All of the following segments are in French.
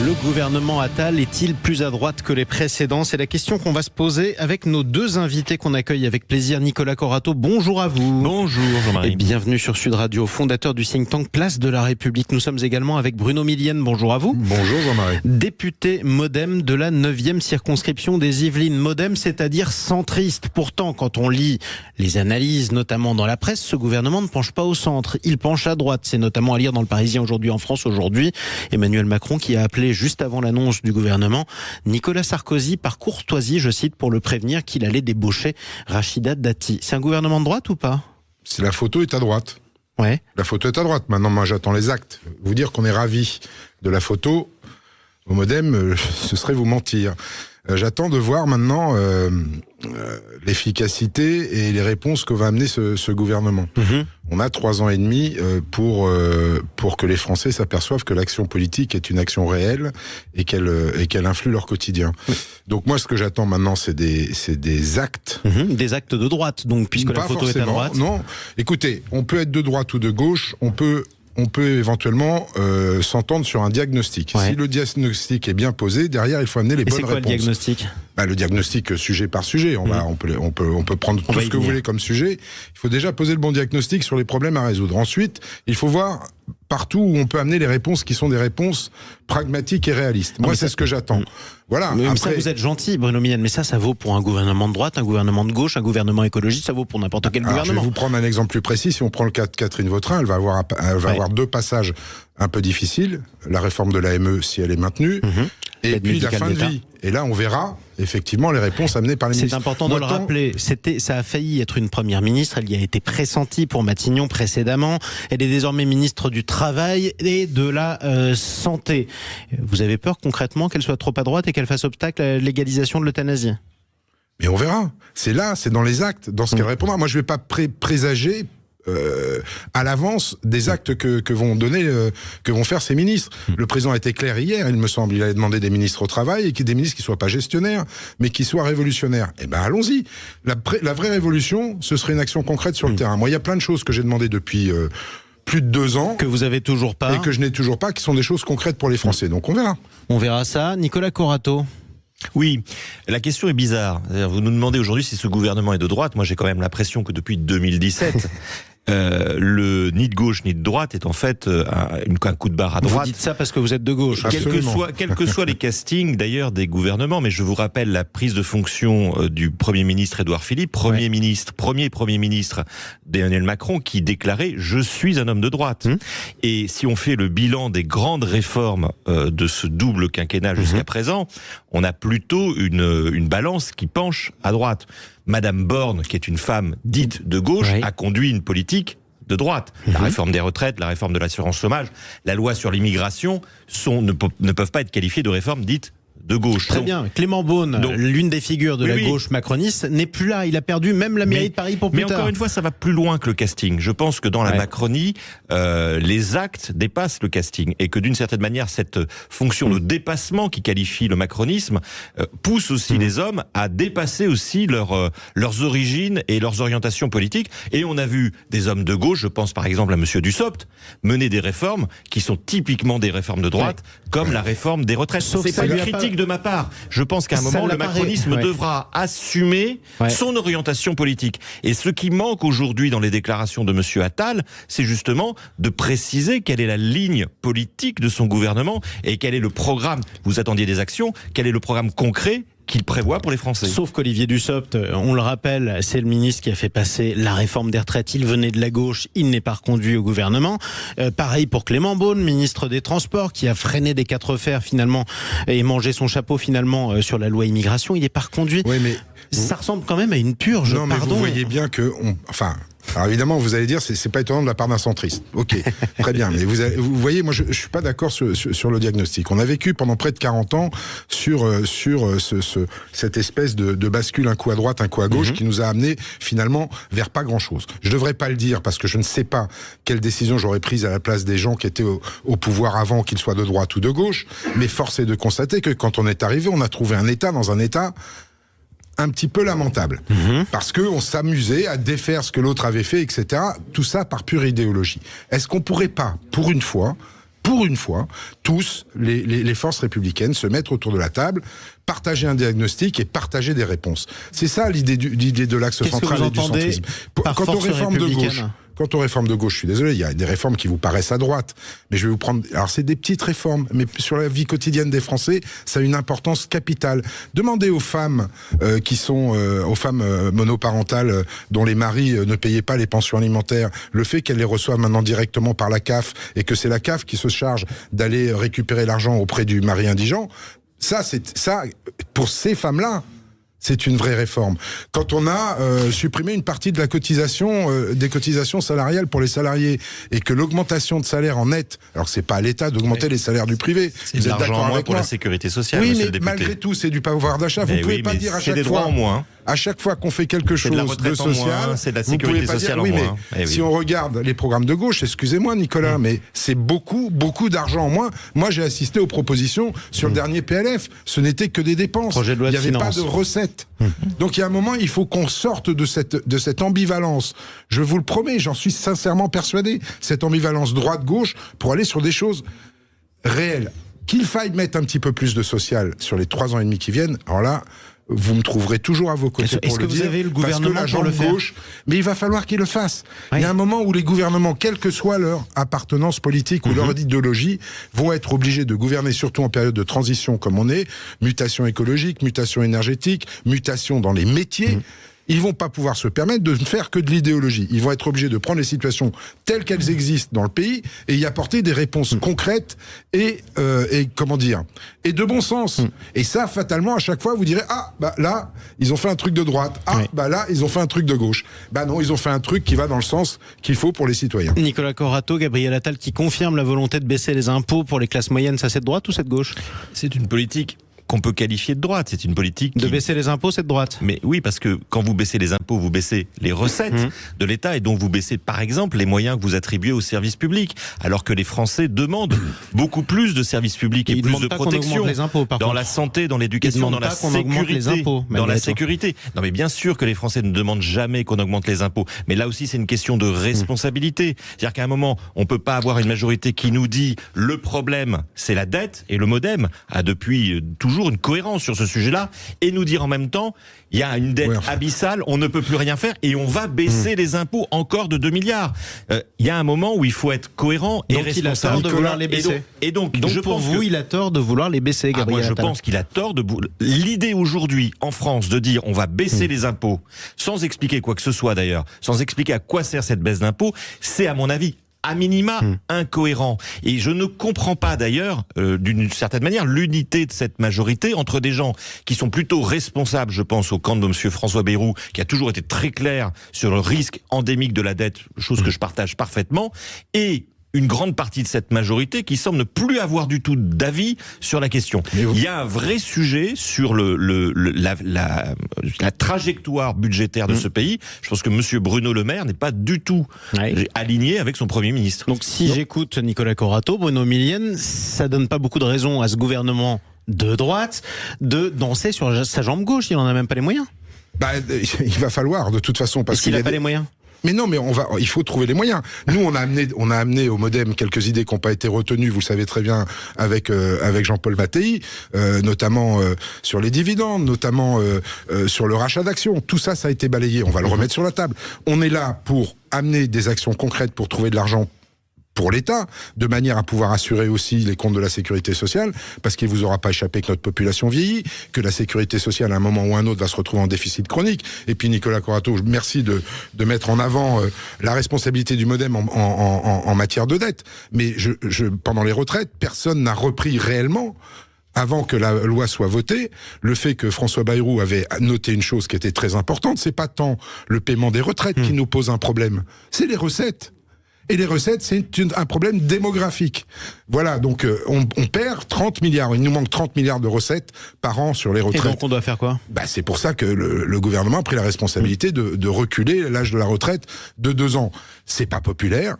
Le gouvernement Attal est-il plus à droite que les précédents? C'est la question qu'on va se poser avec nos deux invités qu'on accueille avec plaisir. Nicolas Corato, bonjour à vous. Bonjour Jean-Marie. Et bienvenue sur Sud Radio, fondateur du think tank Place de la République. Nous sommes également avec Bruno Millienne, bonjour à vous. Bonjour Jean-Marie. Député Modem de la 9e circonscription des Yvelines. Modem, c'est-à-dire centriste. Pourtant, quand on lit les analyses, notamment dans la presse, ce gouvernement ne penche pas au centre. Il penche à droite. C'est notamment à lire dans le Parisien aujourd'hui, en France aujourd'hui. Emmanuel Macron qui a appelé juste avant l'annonce du gouvernement Nicolas Sarkozy par courtoisie, je cite, pour le prévenir qu'il allait débaucher Rachida Dati. C'est un gouvernement de droite ou pas? Si la photo est à droite. Ouais. La photo est à droite. Maintenant, moi, j'attends les actes. Vous dire qu'on est ravi de la photo au Modem, ce serait vous mentir. J'attends de voir maintenant l'efficacité et les réponses que va amener ce gouvernement. On a 3 ans et demi pour que les Français s'aperçoivent que l'action politique est une action réelle et qu'elle influe leur quotidien. Donc moi, ce que j'attends maintenant, c'est des actes. Des actes de droite, donc, puisque la photo est à droite. Non, écoutez, on peut être de droite ou de gauche, on peut éventuellement s'entendre sur un diagnostic. Ouais. Si le diagnostic est bien posé, derrière, il faut amener les bonnes réponses. C'est quoi le diagnostic ? Le diagnostic sujet par sujet. On peut prendre tout ce que vous voulez comme sujet. Il faut déjà poser le bon diagnostic sur les problèmes à résoudre. Ensuite, il faut voir partout où on peut amener les réponses qui sont des réponses pragmatiques et réalistes. Moi, c'est ce que j'attends. Voilà. Mais après, ça, vous êtes gentil, Bruno Millienne, mais ça vaut pour un gouvernement de droite, un gouvernement de gauche, un gouvernement écologiste, ça vaut pour n'importe quel gouvernement. Je vais vous prendre un exemple plus précis. Si on prend le cas de Catherine Vautrin, elle va avoir 2 passages un peu difficiles. La réforme de l'AME, si elle est maintenue, et puis la fin de vie. Et là, on verra effectivement les réponses amenées par les ministres. C'est important de le rappeler. Ça a failli être une première ministre. Elle y a été pressentie pour Matignon précédemment. Elle est désormais ministre du Travail et de la Santé. Vous avez peur concrètement qu'elle soit trop à droite et qu'elle fasse obstacle à la légalisation de l'euthanasie? Mais on verra. C'est dans les actes, dans ce qu'elle répondra. Moi, je ne vais pas présager à l'avance des actes que vont faire ces ministres. Le président a été clair hier, il me semble. Il allait demander des ministres au travail et des ministres qui soient pas gestionnaires, mais qui soient révolutionnaires. Eh ben, allons-y. La vraie révolution, ce serait une action concrète sur le terrain. Moi, il y a plein de choses que j'ai demandées depuis plus de 2 ans. Que vous avez toujours pas. Et que je n'ai toujours pas, qui sont des choses concrètes pour les Français. Donc on verra. On verra ça. Nicolas Corato. Oui, la question est bizarre. Vous nous demandez aujourd'hui si ce gouvernement est de droite. Moi, j'ai quand même l'impression que depuis 2017... le ni de gauche ni de droite est en fait un coup de barre à droite. Vous dites ça parce que vous êtes de gauche. Quels que soient les castings d'ailleurs des gouvernements, mais je vous rappelle la prise de fonction du Premier ministre Édouard Philippe, premier ministre d'Emmanuel Macron, qui déclarait « Je suis un homme de droite ». Et si on fait le bilan des grandes réformes de ce double quinquennat jusqu'à présent, on a plutôt une balance qui penche à droite. Madame Borne, qui est une femme dite de gauche, a conduit une politique de droite. La réforme des retraites, la réforme de l'assurance chômage, la loi sur l'immigration ne peuvent pas être qualifiées de réformes dites de gauche. Très bien. Clément Beaune, l'une des figures de la gauche macroniste, n'est plus là. Il a perdu même la mairie de Paris pour plus tard. Mais encore une fois, ça va plus loin que le casting. Je pense que dans la Macronie, les actes dépassent le casting. Et que d'une certaine manière, cette fonction de dépassement qui qualifie le macronisme pousse aussi les hommes à dépasser aussi leurs origines et leurs orientations politiques. Et on a vu des hommes de gauche, je pense par exemple à monsieur Dussopt, mener des réformes qui sont typiquement des réformes de droite, comme la réforme des retraites. C'est pas une critique de ma part. Je pense qu'à un moment, le macronisme devra assumer son orientation politique. Et ce qui manque aujourd'hui dans les déclarations de M. Attal, c'est justement de préciser quelle est la ligne politique de son gouvernement et quel est le programme. Vous attendiez des actions, quel est le programme concret qu'il prévoit pour les Français. Sauf qu'Olivier Dussopt, on le rappelle, c'est le ministre qui a fait passer la réforme des retraites. Il venait de la gauche, il n'est pas reconduit au gouvernement. Pareil pour Clément Beaune, ministre des Transports, qui a freiné des 4 fers finalement et mangé son chapeau finalement sur la loi immigration. Il n'est pas reconduit. Oui, mais ça ressemble quand même à une purge. Non, mais vous voyez bien que... Alors évidemment, vous allez dire, c'est pas étonnant de la part d'un centriste. Ok, très bien. Mais vous voyez, moi, je suis pas d'accord sur le diagnostic. On a vécu pendant près de 40 ans sur cette espèce de bascule, un coup à droite, un coup à gauche, qui nous a amené finalement vers pas grand-chose. Je devrais pas le dire parce que je ne sais pas quelle décision j'aurais prise à la place des gens qui étaient au pouvoir avant, qu'ils soient de droite ou de gauche. Mais force est de constater que quand on est arrivé, on a trouvé un État dans un État un petit peu lamentable. Parce qu'on s'amusait à défaire ce que l'autre avait fait, etc. Tout ça par pure idéologie. Est-ce qu'on pourrait pas, pour une fois, pour une fois, tous, les forces républicaines se mettre autour de la table, partager un diagnostic et partager des réponses. C'est ça l'idée de l'axe central et du centrisme. Quand on réforme de gauche... Quant aux réformes de gauche, je suis désolé, il y a des réformes qui vous paraissent à droite, mais je vais vous prendre... Alors c'est des petites réformes, mais sur la vie quotidienne des Français, ça a une importance capitale. Demandez aux femmes aux femmes monoparentales dont les maris ne payaient pas les pensions alimentaires, le fait qu'elles les reçoivent maintenant directement par la CAF et que c'est la CAF qui se charge d'aller récupérer l'argent auprès du mari indigent, ça, pour ces femmes-là, c'est une vraie réforme. Quand on a supprimé une partie de la cotisation, des cotisations salariales pour les salariés, et que l'augmentation de salaire en net, alors que c'est pas à l'État d'augmenter les salaires du privé. C'est de l'argent en moins pour la sécurité sociale, oui, monsieur mais le député. malgré tout, c'est du pouvoir d'achat. Vous pouvez pas dire à chaque fois, à chaque fois qu'on fait quelque chose de social, c'est de la sécurité sociale en moins. Si on regarde les programmes de gauche, excusez-moi Nicolas, mais c'est beaucoup d'argent en moins. Moi, j'ai assisté aux propositions sur le dernier PLF. Ce n'était que des dépenses. Il n'y avait pas de recettes. Donc il y a un moment, il faut qu'on sorte de cette ambivalence. Je vous le promets, j'en suis sincèrement persuadé. Cette ambivalence droite-gauche pour aller sur des choses réelles. Qu'il faille mettre un petit peu plus de social sur les 3 ans et demi qui viennent, alors là, vous me trouverez toujours à vos côtés pour le dire. Est-ce que vous avez le gouvernement pour le faire ? Mais il va falloir qu'il le fasse. Oui. Il y a un moment où les gouvernements, quelle que soit leur appartenance politique ou leur idéologie, vont être obligés de gouverner, surtout en période de transition comme on est, mutation écologique, mutation énergétique, mutation dans les métiers. Ils vont pas pouvoir se permettre de ne faire que de l'idéologie. Ils vont être obligés de prendre les situations telles qu'elles existent dans le pays et y apporter des réponses concrètes et comment dire, et de bon sens. Et ça, fatalement, à chaque fois, vous direz, ah, bah là, ils ont fait un truc de droite. Ah, bah là, ils ont fait un truc de gauche. Bah non, ils ont fait un truc qui va dans le sens qu'il faut pour les citoyens. Nicolas Corato, Gabriel Attal qui confirme la volonté de baisser les impôts pour les classes moyennes, ça c'est de droite ou c'est de gauche ? C'est une politique qu'on peut qualifier de droite. C'est une politique de baisser les impôts, c'est de droite. Mais oui, parce que quand vous baissez les impôts, vous baissez les recettes de l'État et donc vous baissez, par exemple, les moyens que vous attribuez aux services publics, alors que les Français demandent beaucoup plus de services publics et plus de protection les impôts, dans la santé, dans l'éducation, dans la sécurité, dans la sécurité. Non, mais bien sûr que les Français ne demandent jamais qu'on augmente les impôts, mais là aussi c'est une question de responsabilité. C'est-à-dire qu'à un moment, on peut pas avoir une majorité qui nous dit le problème c'est la dette, et le MoDem a depuis toujours une cohérence sur ce sujet-là, et nous dire en même temps il y a une dette abyssale, on ne peut plus rien faire et on va baisser les impôts encore de 2 milliards. Il y a un moment où il faut être cohérent et responsable. Il a tort de vouloir les baisser. Et donc je pour pense vous, il a tort de vouloir les baisser, Gabriel Attal. Moi, je pense qu'il a tort de... L'idée aujourd'hui, en France, de dire on va baisser les impôts, sans expliquer quoi que ce soit d'ailleurs, sans expliquer à quoi sert cette baisse d'impôts, c'est à mon avis à minima incohérent. Et je ne comprends pas d'ailleurs, d'une certaine manière, l'unité de cette majorité entre des gens qui sont plutôt responsables, je pense au camp de monsieur François Bayrou, qui a toujours été très clair sur le risque endémique de la dette, chose que je partage parfaitement, et une grande partie de cette majorité qui semble ne plus avoir du tout d'avis sur la question. Il y a un vrai sujet sur la trajectoire budgétaire de ce pays. Je pense que monsieur Bruno Le Maire n'est pas du tout aligné avec son Premier ministre. Donc si j'écoute Nicolas Corato, Bruno Millienne, ça donne pas beaucoup de raisons à ce gouvernement de droite de danser sur sa jambe gauche. Il n'en a même pas les moyens. Bah, il va falloir de toute façon. Parce qu'il n'a pas les moyens. Mais non, mais il faut trouver les moyens. Nous, on a amené au MoDem quelques idées qui n'ont pas été retenues, vous le savez très bien, avec Jean-Paul Mattei, notamment sur les dividendes, notamment sur le rachat d'actions. Tout ça, ça a été balayé. On va le remettre sur la table. On est là pour amener des actions concrètes pour trouver de l'argent pour l'État, de manière à pouvoir assurer aussi les comptes de la sécurité sociale, parce qu'il vous aura pas échappé que notre population vieillit, que la sécurité sociale, à un moment ou à un autre, va se retrouver en déficit chronique. Et puis, Nicolas Corato, merci de mettre en avant la responsabilité du MoDem en matière de dette. Mais pendant les retraites, personne n'a repris réellement, avant que la loi soit votée, le fait que François Bayrou avait noté une chose qui était très importante, c'est pas tant le paiement des retraites qui nous pose un problème, c'est les recettes. Et les recettes, c'est un problème démographique. Voilà, donc on perd 30 milliards. Il nous manque 30 milliards de recettes par an sur les retraites. Et donc on doit faire quoi ? Bah, c'est pour ça que le gouvernement a pris la responsabilité de reculer l'âge de la retraite de 2 ans. C'est pas populaire.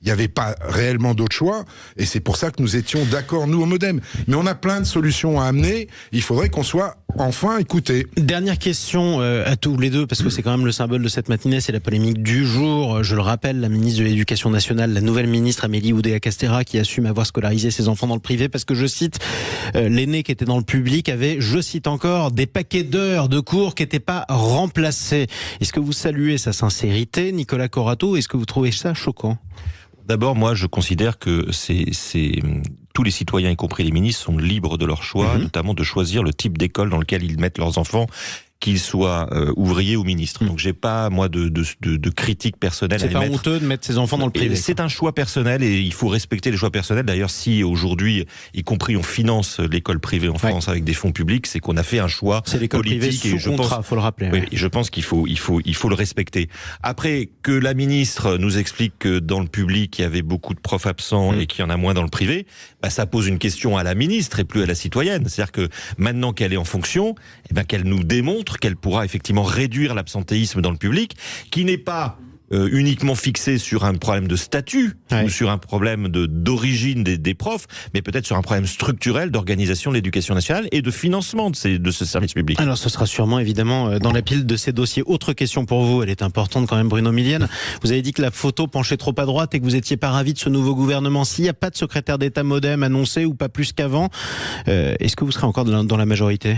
Il n'y avait pas réellement d'autre choix, et c'est pour ça que nous étions d'accord, nous, au MoDem. Mais on a plein de solutions à amener, il faudrait qu'on soit enfin écoutés. Dernière question à tous les deux, parce que c'est quand même le symbole de cette matinée, c'est la polémique du jour. Je le rappelle, la ministre de l'Éducation nationale, la nouvelle ministre Amélie Oudéa-Castéra, qui assume avoir scolarisé ses enfants dans le privé, parce que, je cite, l'aîné qui était dans le public avait, je cite encore, des paquets d'heures de cours qui n'étaient pas remplacés. Est-ce que vous saluez sa sincérité, Nicolas Corato, est-ce que vous trouvez ça choquant ? D'abord, moi, je considère que tous les citoyens, y compris les ministres, sont libres de leur choix, notamment de choisir le type d'école dans lequel ils mettent leurs enfants, qu'ils soient ouvriers ou ministres. Donc j'ai pas, moi, de critique personnelle à émettre. C'est pas honteux de mettre ses enfants dans le privé. C'est un choix personnel et il faut respecter les choix personnels. D'ailleurs, si aujourd'hui, y compris on finance l'école privée en France avec des fonds publics, c'est qu'on a fait un choix politique. C'est l'école privée sous contrat, faut le rappeler. Oui, je pense qu'il faut le respecter. Après, que la ministre nous explique que dans le public, il y avait beaucoup de profs absents et qu'il y en a moins dans le privé, bah, ça pose une question à la ministre et plus à la citoyenne. C'est-à-dire que maintenant qu'elle est en fonction, qu'elle nous démontre qu'elle pourra effectivement réduire l'absentéisme dans le public, qui n'est pas uniquement fixé sur un problème de statut ou sur un problème d'origine des profs, mais peut-être sur un problème structurel d'organisation de l'éducation nationale et de financement de ce service public. Alors ce sera sûrement évidemment dans la pile de ces dossiers. Autre question pour vous, elle est importante quand même, Bruno Millienne. Vous avez dit que la photo penchait trop à droite et que vous n'étiez pas ravi de ce nouveau gouvernement. S'il n'y a pas de secrétaire d'État MoDem annoncé ou pas plus qu'avant, est-ce que vous serez encore dans la majorité ?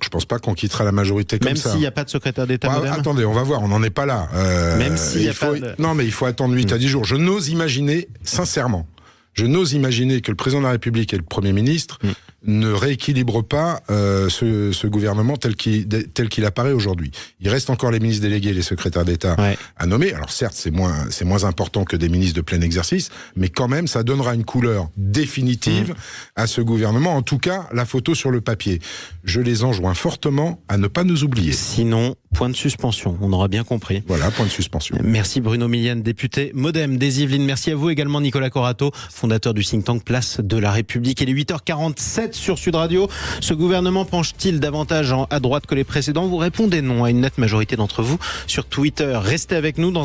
Je pense pas qu'on quittera la majorité comme ça. Même s'il n'y a pas de secrétaire d'État MoDem. Attendez, on va voir, on n'en est pas là. Même s'il n'y a pas de... Non, mais il faut attendre 8 à 10 jours. Je n'ose imaginer, sincèrement, que le président de la République et le Premier ministre ne rééquilibrent pas ce gouvernement tel qu'il apparaît aujourd'hui. Il reste encore les ministres délégués, les secrétaires d'État à nommer. Alors certes, c'est moins important que des ministres de plein exercice, mais quand même, ça donnera une couleur définitive à ce gouvernement. En tout cas, la photo sur le papier. Je les enjoins fortement à ne pas nous oublier. Sinon, point de suspension, on aura bien compris. Voilà, point de suspension. Merci Bruno Millienne, député MoDem des Yvelines. Merci à vous également Nicolas Corato, fondateur du think tank Place de la République. Il est 8h47 sur Sud Radio. Ce gouvernement penche-t-il davantage à droite que les précédents ? Vous répondez non à une nette majorité d'entre vous sur Twitter. Restez avec nous dans